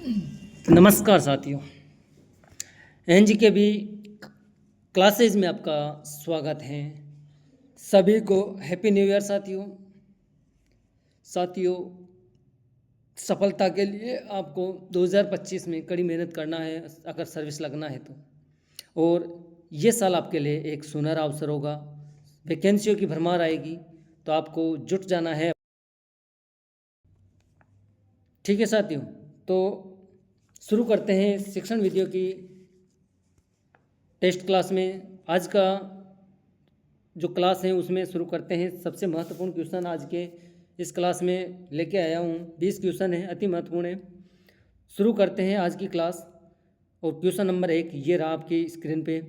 नमस्कार साथियों, एनजी के भी क्लासेज में आपका स्वागत है। सभी को हैप्पी न्यू ईयर साथियों। सफलता के लिए आपको 2025 में कड़ी मेहनत करना है अगर सर्विस लगना है तो। और ये साल आपके लिए एक सुनहरा अवसर होगा। वैकेंसियों की भरमार आएगी तो आपको जुट जाना है। ठीक है साथियों, तो शुरू करते हैं शिक्षण विधियों की टेस्ट क्लास में। आज का जो क्लास है उसमें शुरू करते हैं। सबसे महत्वपूर्ण क्वेश्चन आज के इस क्लास में लेके आया हूँ। 20 क्वेश्चन है, अति महत्वपूर्ण है। शुरू करते हैं आज की क्लास। और क्वेश्चन नंबर 1 ये रहा आपकी स्क्रीन पे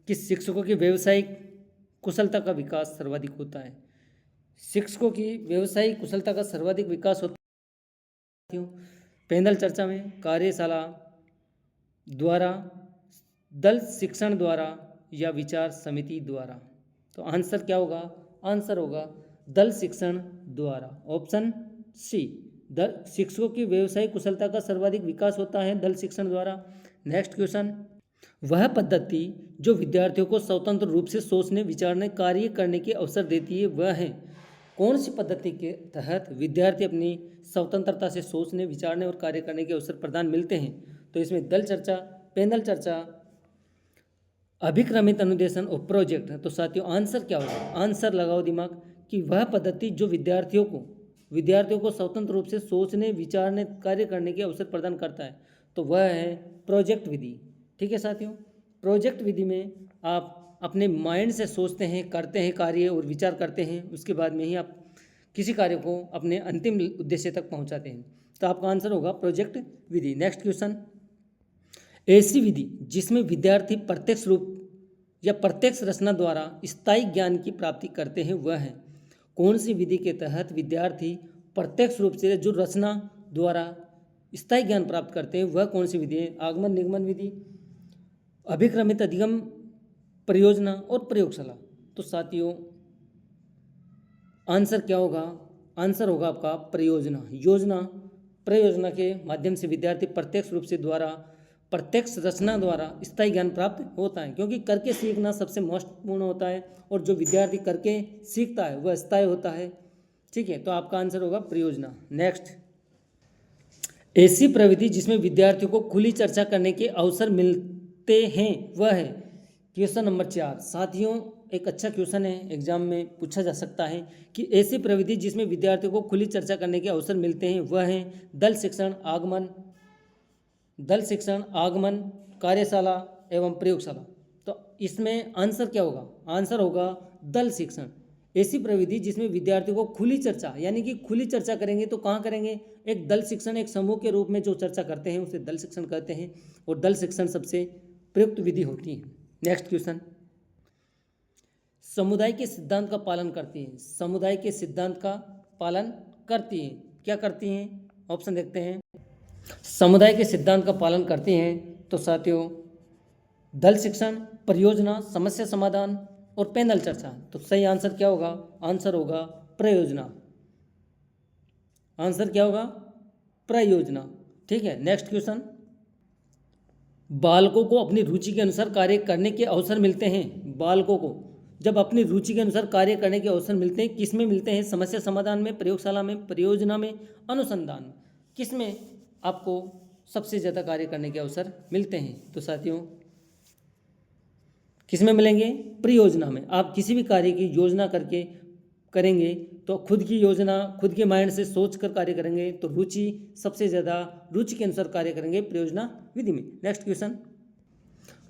कि शिक्षकों की व्यावसायिक कुशलता का विकास सर्वाधिक होता है। शिक्षकों की व्यावसायिक कुशलता का सर्वाधिक विकास होता है पैनल चर्चा में, कार्यशाला द्वारा, दल शिक्षण द्वारा या विचार समिति द्वारा। तो आंसर क्या होगा? आंसर होगा दल शिक्षण द्वारा, ऑप्शन सी। दल शिक्षकों की व्यावसायिक कुशलता का सर्वाधिक विकास होता है दल शिक्षण द्वारा। नेक्स्ट क्वेश्चन, वह पद्धति जो विद्यार्थियों को स्वतंत्र रूप से सोचने, विचारने, कार्य करने के अवसर देती है वह है। कौन सी पद्धति के तहत विद्यार्थी अपनी स्वतंत्रता से सोचने, विचारने और कार्य करने के अवसर प्रदान मिलते हैं? तो इसमें दल चर्चा, पैनल चर्चा, अभिक्रमित अनुदेशन और प्रोजेक्ट है। तो साथियों आंसर क्या होगा? आंसर लगाओ दिमाग कि वह पद्धति जो विद्यार्थियों को स्वतंत्र रूप से सोचने, विचारने, कार्य करने के अवसर प्रदान करता है तो वह है प्रोजेक्ट विधि। ठीक है साथियों, प्रोजेक्ट विधि में आप अपने माइंड से सोचते हैं, करते हैं कार्य और विचार करते हैं, उसके बाद में ही आप किसी कार्य को अपने अंतिम उद्देश्य तक पहुंचाते हैं। तो आपका आंसर होगा प्रोजेक्ट विधि। नेक्स्ट क्वेश्चन, ऐसी विधि जिसमें विद्यार्थी प्रत्यक्ष रूप या प्रत्यक्ष रचना द्वारा स्थायी ज्ञान की प्राप्ति करते हैं वह है। कौन सी विधि के तहत विद्यार्थी प्रत्यक्ष रूप से जो रचना द्वारा स्थायी ज्ञान प्राप्त करते हैं वह कौन सी विधि है? आगमन निगमन विधि, अभिक्रमित अधिगम, परियोजना और प्रयोगशाला। तो साथियों आंसर क्या होगा? आंसर होगा आपका प्रयोजना। प्रयोजना के माध्यम से विद्यार्थी प्रत्यक्ष रूप से द्वारा, प्रत्यक्ष रचना द्वारा स्थायी ज्ञान प्राप्त होता है, क्योंकि करके सीखना सबसे महत्वपूर्ण होता है और जो विद्यार्थी करके सीखता है वह स्थायी होता है। ठीक है, तो आपका आंसर होगा प्रयोजना। नेक्स्ट, ऐसी प्रविधि जिसमें विद्यार्थियों को खुली चर्चा करने के अवसर मिलते हैं वह है। क्वेश्चन नंबर 4 साथियों एक अच्छा क्वेश्चन है, एग्जाम में पूछा जा सकता है कि ऐसी प्रविधि जिसमें विद्यार्थियों को खुली चर्चा करने के अवसर मिलते हैं वह है दल शिक्षण, आगमन, कार्यशाला एवं प्रयोगशाला। तो इसमें आंसर क्या होगा? आंसर होगा दल शिक्षण। ऐसी प्रविधि जिसमें विद्यार्थियों को खुली चर्चा, यानी कि खुली चर्चा करेंगे तो कहाँ करेंगे? एक दल शिक्षण, एक समूह के रूप में जो चर्चा करते हैं उसे दल शिक्षण कहते हैं और दल शिक्षण सबसे प्रयुक्त विधि होती है। नेक्स्ट क्वेश्चन, समुदाय के सिद्धांत का पालन करती है। समुदाय के सिद्धांत का पालन करती है, क्या करती हैं? ऑप्शन देखते हैं। समुदाय के सिद्धांत का पालन करती हैं तो साथियों दल शिक्षण, परियोजना, समस्या समाधान और पैनल चर्चा। तो सही आंसर क्या होगा? आंसर होगा प्रयोजना। आंसर क्या होगा? प्रयोजना। ठीक है, नेक्स्ट क्वेश्चन, बालकों को अपनी रुचि के अनुसार कार्य करने के अवसर मिलते हैं। बालकों को जब अपनी रुचि के अनुसार कार्य करने के अवसर मिलते हैं, किस में मिलते हैं? समस्या समाधान में, प्रयोगशाला में, परियोजना में, अनुसंधान में। किस में आपको सबसे ज़्यादा कार्य करने के अवसर मिलते हैं? तो साथियों किस में मिलेंगे? परियोजना में। आप किसी भी कार्य की योजना करके करेंगे तो खुद की योजना, खुद के माइंड से सोच कर कार्य करेंगे तो रुचि, सबसे ज़्यादा रुचि के अनुसार कार्य करेंगे परियोजना विधि में। नेक्स्ट क्वेश्चन,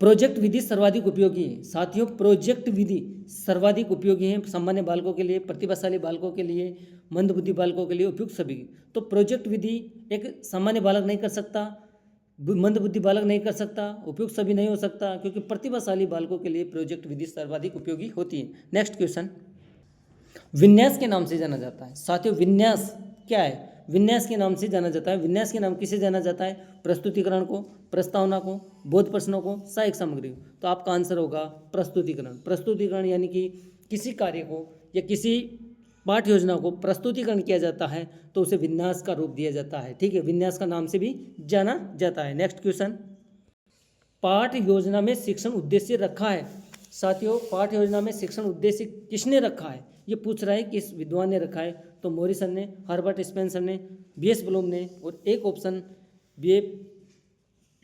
प्रोजेक्ट विधि सर्वाधिक उपयोगी है। साथियों प्रोजेक्ट विधि सर्वाधिक उपयोगी है सामान्य बालकों के लिए, प्रतिभाशाली बालकों के लिए, मंदबुद्धि बालकों के लिए, उपयुक्त सभी। तो प्रोजेक्ट विधि एक सामान्य बालक नहीं कर सकता, मंदबुद्धि बालक नहीं कर सकता, उपयुक्त सभी नहीं हो सकता, क्योंकि प्रतिभाशाली बालकों के लिए प्रोजेक्ट विधि सर्वाधिक उपयोगी होती है। नेक्स्ट क्वेश्चन, विन्यास के नाम से जाना जाता है। साथियों विन्यास क्या है? विन्यास के नाम से जाना जाता है। विन्यास के नाम किसे जाना जाता है? प्रस्तुतिकरण को, प्रस्तावना को, बोध प्रश्नों को, सहायक सामग्री। तो आपका आंसर होगा प्रस्तुतिकरण। प्रस्तुतिकरण यानी कि किसी कार्य को या किसी पाठ योजना को प्रस्तुतिकरण किया जाता है तो उसे विन्यास का रूप दिया जाता है। ठीक है, विन्यास का नाम से भी जाना जाता है। नेक्स्ट क्वेश्चन, पाठ योजना में शिक्षण उद्देश्य रखा है। साथियों, पाठ योजना में शिक्षण उद्देश्य किसने रखा है, ये पूछ रहा है, किस विद्वान ने रखा है। तो मॉरिसन ने, हर्बर्ट स्पेंसर ने, बीएस ब्लूम ने, और एक ऑप्शन बी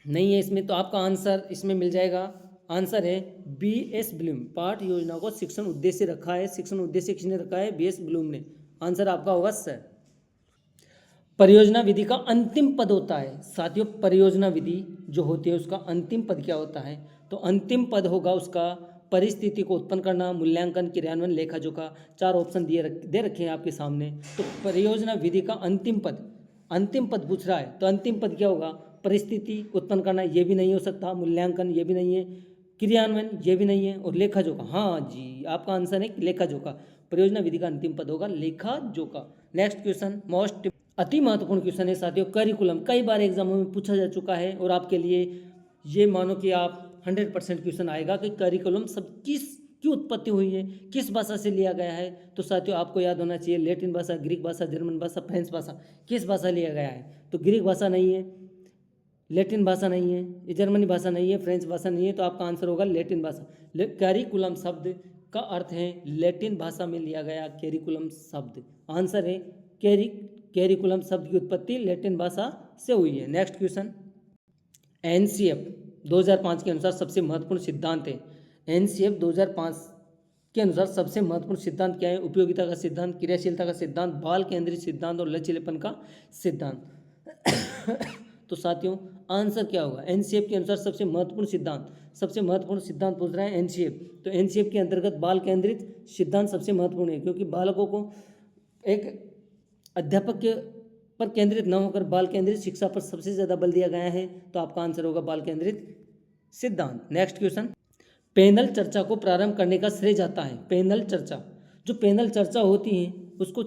नहीं है इसमें, तो आपका आंसर इसमें मिल जाएगा। आंसर है बीएस ब्लूम। पाठ योजना को शिक्षण उद्देश्य रखा है, शिक्षण उद्देश्य किसने रखा है, बीएस ब्लूम ने। आंसर आपका होगा सर। परियोजना विधि का अंतिम पद होता है। साथियों, परियोजना विधि जो होती है उसका अंतिम पद क्या होता है, तो अंतिम पद होगा उसका परिस्थिति को उत्पन्न करना, मूल्यांकन, क्रियान्वयन, लेखा जोखा। 4 ऑप्शन दे रखे हैं आपके सामने। तो परियोजना विधि का अंतिम पद पूछ रहा है, तो अंतिम पद क्या होगा, परिस्थिति उत्पन्न करना, ये भी नहीं हो सकता, मूल्यांकन ये भी नहीं है, क्रियान्वयन ये भी नहीं है, और लेखा जोखा। हाँ जी, आपका आंसर है लेखा जोखा। परियोजना विधि का अंतिम पद होगा लेखा जोखा। नेक्स्ट क्वेश्चन, मोस्ट अति महत्वपूर्ण क्वेश्चन है साथियों, करिकुलम। कई बार एग्जामों में पूछा जा चुका है और आपके लिए ये मानो कि आप 100% क्वेश्चन आएगा कि करिकुलम सब की उत्पत्ति हुई है, किस भाषा से लिया गया है। तो साथियों, आपको याद होना चाहिए, लैटिन भाषा, ग्रीक भाषा, जर्मन भाषा, फ्रेंच भाषा। किस भाषा लिया गया है, तो ग्रीक भाषा नहीं है, लैटिन भाषा नहीं है, जर्मनी भाषा नहीं है, फ्रेंच भाषा नहीं है, तो आपका आंसर होगा लैटिन भाषा। कैरिकुलम शब्द का अर्थ है लैटिन भाषा में लिया गया कैरिकुलम शब्द। आंसर है कैरिकुलम शब्द की उत्पत्ति लैटिन भाषा से हुई है। नेक्स्ट क्वेश्चन, एनसीएफ 2005 के अनुसार सबसे महत्वपूर्ण सिद्धांत है। एनसीएफ 2005 के अनुसार सबसे महत्वपूर्ण सिद्धांत क्या है, उपयोगिता का सिद्धांत, क्रियाशीलता का सिद्धांत, बाल केंद्रित सिद्धांत, और लचीलेपन का सिद्धांत। तो साथियों, आंसर क्या होगा, एनसीएफ के अनुसार सबसे महत्वपूर्ण सिद्धांत पूछ रहा है एनसीएफ। तो एनसीएफ के अंतर्गत बाल केंद्रित सिद्धांत सबसे महत्वपूर्ण है, क्योंकि बालकों को एक अध्यापक के पर केंद्रित न होकर बाल केंद्रित शिक्षा पर सबसे ज़्यादा बल दिया गया है। तो आपका आंसर होगा बाल केंद्रित सिद्धांत। नेक्स्ट क्वेश्चन, पैनल चर्चा को प्रारंभ करने का श्रेय जाता है। पैनल चर्चा होती है उसको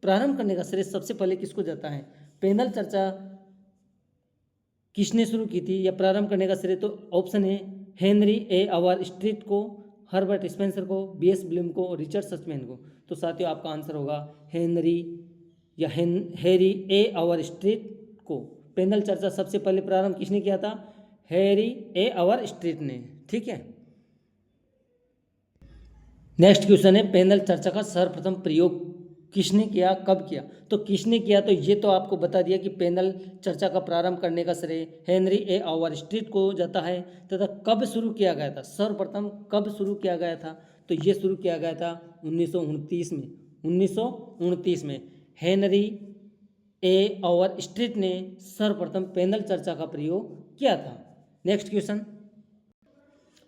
प्रारंभ करने का श्रेय सबसे पहले किसको जाता है, पैनल चर्चा किसने शुरू की थी या प्रारंभ करने का श्रेय, तो ऑप्शन है हेनरी ए आवर स्ट्रीट को, हर्बर्ट स्पेंसर को, बीएस ब्लूम को, और रिचर्ड सचमैन को। तो साथियों, आपका आंसर होगा हैरी ए आवर स्ट्रीट को। पैनल चर्चा सबसे पहले प्रारंभ किसने किया था, हैरी ए आवर स्ट्रीट ने। ठीक है, नेक्स्ट क्वेश्चन है, पैनल चर्चा का सर्वप्रथम प्रयोग किसने किया, कब किया। तो किसने किया, तो ये तो आपको बता दिया कि पैनल चर्चा का प्रारंभ करने का श्रेय हेनरी ए आवर स्ट्रीट को जाता है। तथा कब शुरू किया गया था, सर्वप्रथम कब शुरू किया गया था, तो ये शुरू किया गया था 1929 में हेनरी ए आवर स्ट्रीट ने सर्वप्रथम पैनल चर्चा का प्रयोग किया था। नेक्स्ट क्वेश्चन,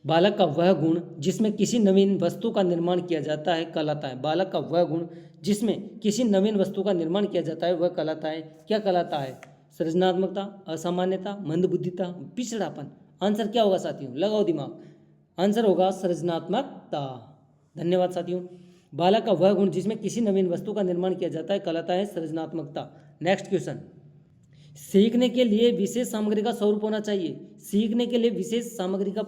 बालक का वह गुण जिसमें किसी नवीन वस्तु का निर्माण किया जाता है कहलाता है। बालक का वह गुण जिसमें किसी नवीन वस्तु का निर्माण किया जाता है वह कहलाता है, क्या कहलाता है, सृजनात्मकता, असामान्यता, मंदबुद्धिता, पिछड़ापन। आंसर क्या होगा साथियों, लगाओ दिमाग, आंसर होगा सृजनात्मकता। धन्यवाद साथियों। बालक का वह गुण जिसमें किसी नवीन वस्तु का निर्माण किया जाता है कहलाता है सृजनात्मकता। नेक्स्ट क्वेश्चन, सीखने के लिए विशेष सामग्री का स्वरूप होना चाहिए। सीखने के लिए विशेष सामग्री का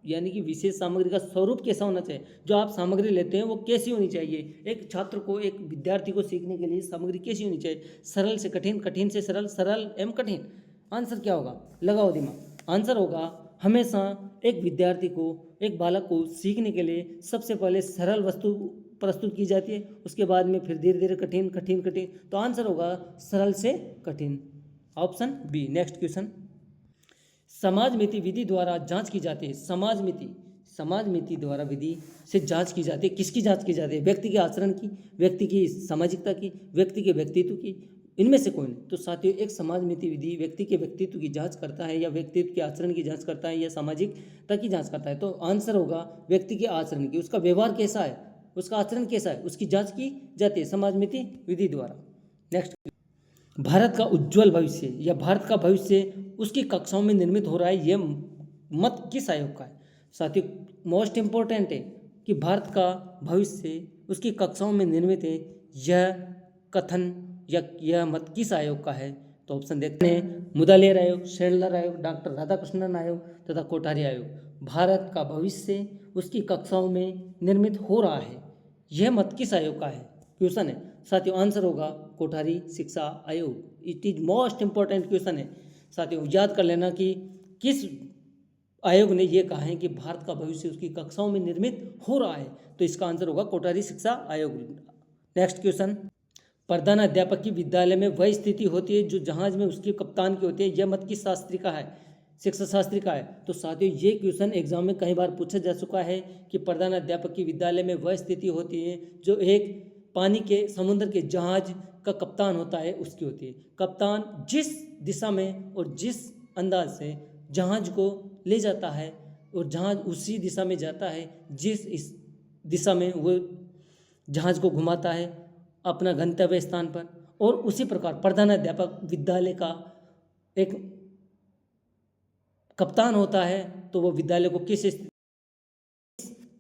यानी कि विशेष सामग्री का स्वरूप कैसा होना चाहिए, जो आप सामग्री लेते हैं वो कैसी होनी चाहिए। एक छात्र को, एक विद्यार्थी को सीखने के लिए सामग्री कैसी होनी चाहिए, सरल से कठिन, कठिन से सरल, सरल एवं कठिन। आंसर क्या होगा, लगाओ दिमाग, आंसर होगा हमेशा एक विद्यार्थी को, एक बालक को सीखने के लिए सबसे पहले सरल वस्तु प्रस्तुत की जाती है, उसके बाद में फिर धीरे धीरे कठिन कठिन कठिन। तो आंसर होगा सरल से कठिन, ऑप्शन बी। नेक्स्ट क्वेश्चन, समाज मिति विधि द्वारा जांच की जाती है। समाज मिति द्वारा विधि से जांच की जाती है, किसकी जांच की जाती है, व्यक्ति के आचरण की, व्यक्ति की सामाजिकता की, व्यक्ति के व्यक्तित्व की, इनमें से कोई नहीं। तो साथियों, एक समाज मिति विधि व्यक्ति के व्यक्तित्व की जांच करता है, या व्यक्तित्व के आचरण की जांच करता है, या सामाजिकता की जांच करता है। तो आंसर होगा व्यक्ति के आचरण की, उसका व्यवहार कैसा है, उसका आचरण कैसा है, उसकी जांच की जाती है समाज मिति विधि द्वारा। नेक्स्ट, भारत का उज्जवल भविष्य या भारत का भविष्य उसकी कक्षाओं में निर्मित हो रहा है, यह मत किस आयोग का है। साथियों, मोस्ट इंपॉर्टेंट है कि भारत का भविष्य उसकी कक्षाओं में निर्मित है, यह कथन या यह मत किस आयोग का है। तो ऑप्शन देखते हैं, मुदालियर आयोग, शेंडलर आयोग, डॉक्टर राधाकृष्णन आयोग तथा कोठारी आयोग। भारत का भविष्य उसकी कक्षाओं में निर्मित हो रहा है, यह मत किस आयोग का है, क्वेश्चन है साथियों। आंसर होगा कोठारी शिक्षा आयोग। It is most important question है साथियों। याद कर लेना कि किस आयोग ने यह कहा है कि भारत का भविष्य उसकी कक्षाओं में निर्मित हो रहा है, तो इसका आंसर होगा कोठारी शिक्षा आयोग। नेक्स्ट क्वेश्चन, प्रधान अध्यापक की विद्यालय में वह स्थिति होती है जो जहाज में उसके कप्तान की होती है। यह मत किस शास्त्री का है? शिक्षा शास्त्री का है। तो साथियों ये क्वेश्चन एग्जाम में कई बार पूछा जा चुका है कि प्रधान अध्यापक की विद्यालय में वह स्थिति होती है जो एक पानी के समुद्र के जहाज का कप्तान होता है उसकी होती है। कप्तान जिस दिशा में और जिस अंदाज से जहाज को ले जाता है और जहाज उसी दिशा में जाता है जिस इस दिशा में वो जहाज को घुमाता है अपना गंतव्य स्थान पर, और उसी प्रकार प्रधान अध्यापक विद्यालय का एक कप्तान होता है। तो वो विद्यालय को किस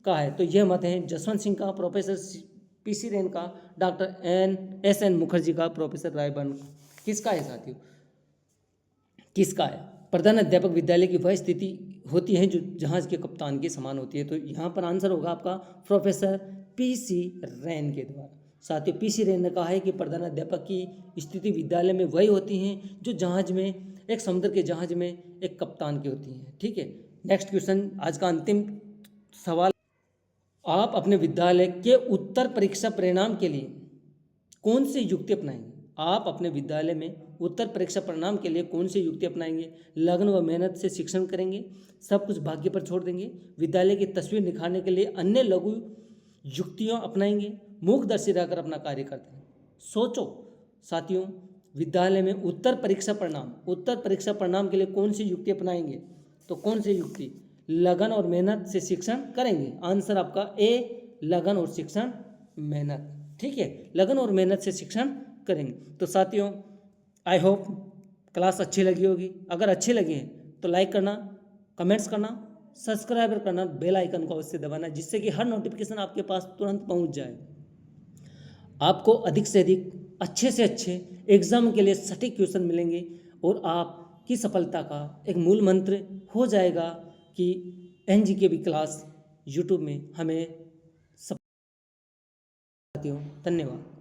का है? तो यह मत है जसवंत सिंह का, प्रोफेसर पीसी रेन का, डॉक्टर एस एन मुखर्जी का, प्रोफेसर रायबर्न का। किसका है साथियों? किसका है? प्रधान अध्यापक विद्यालय की वह स्थिति होती है जो जहाज के कप्तान के समान होती है। तो यहाँ पर आंसर होगा आपका प्रोफेसर पीसी रेन के द्वारा। साथियों पीसी रेन ने कहा है कि प्रधान अध्यापक की स्थिति विद्यालय में वही होती हैं जो जहाज में, एक समुद्र के जहाज में एक कप्तान की होती हैं। ठीक है। नेक्स्ट क्वेश्चन, आज का अंतिम सवाल, आप अपने विद्यालय के उत्तर परीक्षा परिणाम के लिए कौन सी युक्ति अपनाएंगे? आप अपने विद्यालय में उत्तर परीक्षा परिणाम के लिए कौन सी युक्ति अपनाएंगे? लगन व मेहनत से शिक्षण करेंगे, सब कुछ भाग्य पर छोड़ देंगे, विद्यालय की तस्वीर निखारने के लिए अन्य लघु युक्तियाँ अपनाएंगे, मूकदर्शी रहकर अपना कार्य करते हैं। सोचो साथियों, विद्यालय में उत्तर परीक्षा परिणाम के लिए कौन सी युक्ति अपनाएंगे? तो कौन सी युक्ति? लगन और मेहनत से शिक्षण करेंगे। आंसर आपका ए, लगन और शिक्षण मेहनत। ठीक है, लगन और मेहनत से शिक्षण करेंगे। तो साथियों आई होप क्लास अच्छी लगी होगी। अगर अच्छी लगी है तो लाइक करना, कमेंट्स करना, सब्सक्राइब करना, बेल आइकन को अवश्य दबाना, जिससे कि हर नोटिफिकेशन आपके पास तुरंत पहुंच जाए। आपको अधिक से अधिक अच्छे से अच्छे एग्जाम के लिए सटीक क्वेश्चन मिलेंगे और आपकी सफलता का एक मूल मंत्र हो जाएगा कि एनजीके क्लास यूट्यूब में हमें। साथियों धन्यवाद।